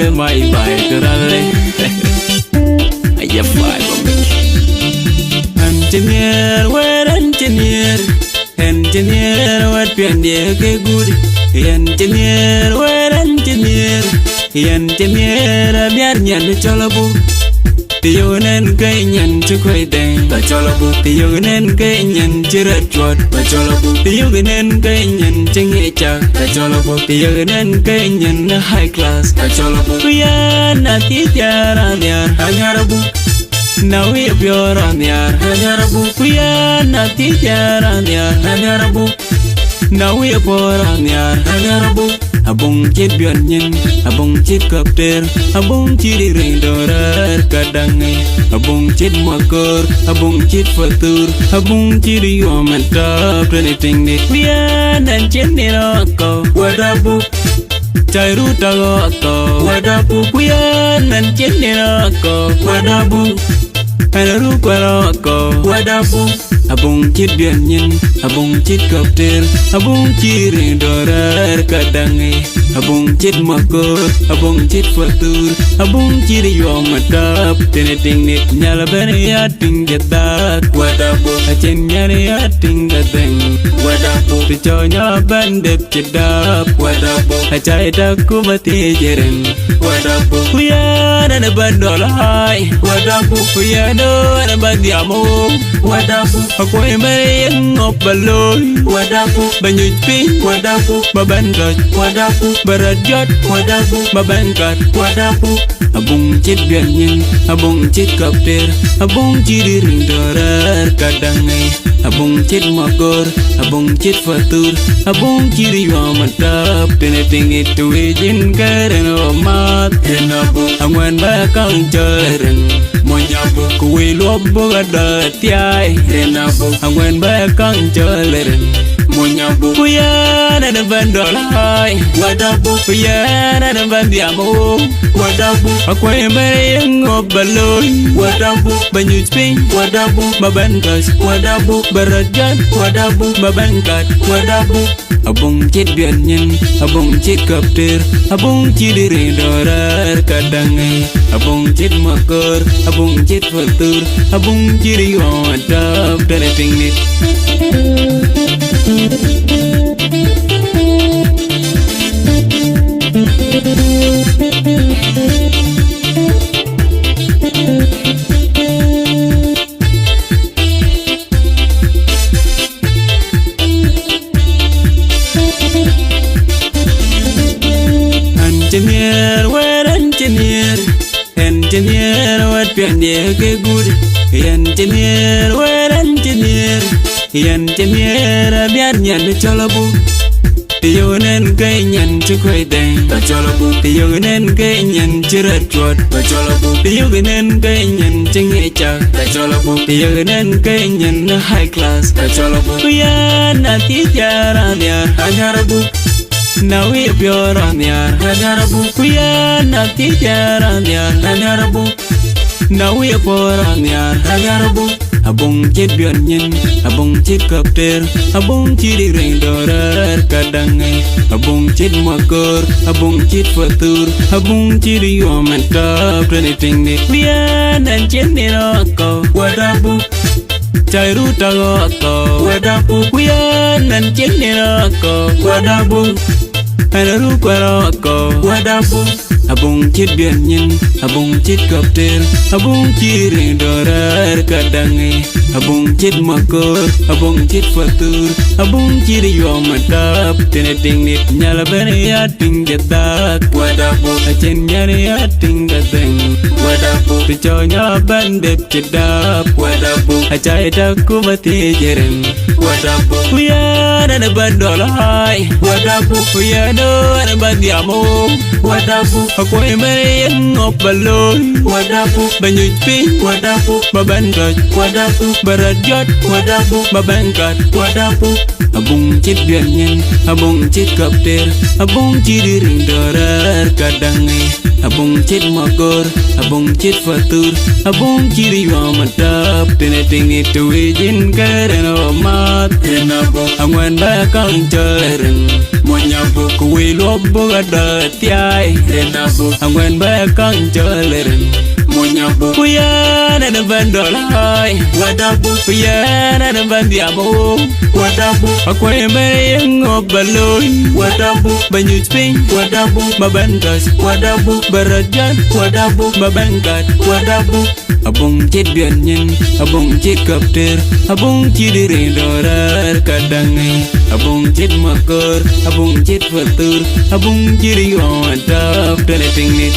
mai bai kerale aja bai bobek engineer where engineer what piande ke good engineer where engineer biar nyan cholabu tiyonen kay nyan chukoy deng ba cholabu tiyonen kay nyan chirat chwat ba cholabu tiyonen kay nyan chingi chak ba cholabu tiyonen kay nyan high class ba cholabu ya na ti tiara nyar hanyarabu now we pure nyar hanyarabu ya na ti tiara nyar hanyarabu now we pure nyar hanyarabu abong chit bion nyin abong chit kapter abong chit ring dorar kadangai abong chit makor abong chit fatur abong chit yo mantap anything nit pian dan chit ni roko wadabu cairu tago ko wadabu pian dan chit ni roko wadabu halaru ko wadabu abong chit bion nyin abong chit kapter abong chit ring dorar kadangai abong chit makor abong chit fatur abong chit yo matap anything nit nyala bani ating jatak wadabu acen nyari ating gateng wadabu piconya bandep cedap wadabu acai daku mati jeren wadabu kuyana na bandolai wadabu kuyana na bandiamo wadabu aku yang ngopaloy wadabu banyuj pi wadabu babandot wadabu berajat wadabu babangkat wadabu abong chit bian nyin abong chit kapter abong chit ring dorar kadangai abong chit makor abong chit fatur abong chit yo mantap anything itu ijin karen omat enabu angwan bakang jeren monyabu kuwi lobo ada tiai enabu angwan bakang jeren monyabu kuyana na bandolai wadabu kuyana na bandiamo wadabu aku yang ngobaloy wadabu banyuj ping wadabu babangkas wadabu berajat wadabu babangkat wadabu abong chit bian nyin abong chit kapter abong chit ring dorar kadangai abong chit makor abong chit fatur abong chit yo mantap anything nit engineer where engineer what piande ke good engineer where engineer biar nyan cholabu tiyonen kay nyan chukoy deng ba cholabu tiyonen kay nyan chirat chwat ba cholabu tiyonen kay nyan chingi chak ba cholabu tiyonen kay nyan high class ba cholabu ya na ti tiara nyar hanyarabu now we pure nyar hanyarabu ya na ti tiara nyar hanyarabu now we pure nyar hanyarabu abong chit bion nyin abong chit kapter abong chit ring dorar kadangai abong chit makor abong chit fatur abong chit yo mantap anything nit pian dan chit ni roko wadabu cairu tago ko wadabu pian dan chit ni roko wadabu halaru ko wadabu abong chit bian nyin abong chit kapter abong chit ring dorar kadangai abong chit makor abong chit fatur abong chit yo mantap anything nit nyala bani ating jatak wadabu acen nyari ating gateng wadabu piconya bandep cedap wadabu acai daku mati jeren wadabu kuyana na bandolai wadabu kuyana na bandiamo wadabu aku yang ngopaloy wadabu banyuj pi wadabu babandot wadabu berajat wadabu babangkat wadabu abong chit bian nyin abong chit kapter abong chit ring dorar kadangai abong chit makor abong chit fatur abong chit yo mantap anything itu ijin karen omat enabu angwan bakang jeren Monyabu kuwi lobo ada tiai renabu angwen ba kang joleren Monyabu kuyana na bandolai wadabu kuyana na bandiamo wadabu akwe mere ngobaloi wadabu banyusping wadabu mabankas wadabu barajan wadabu mabankat wadabu abong cit bian nyin abong cit kapter abong cidire dorar kadangai abong cit makor abong cit fatur abong ciri ontap dan etingit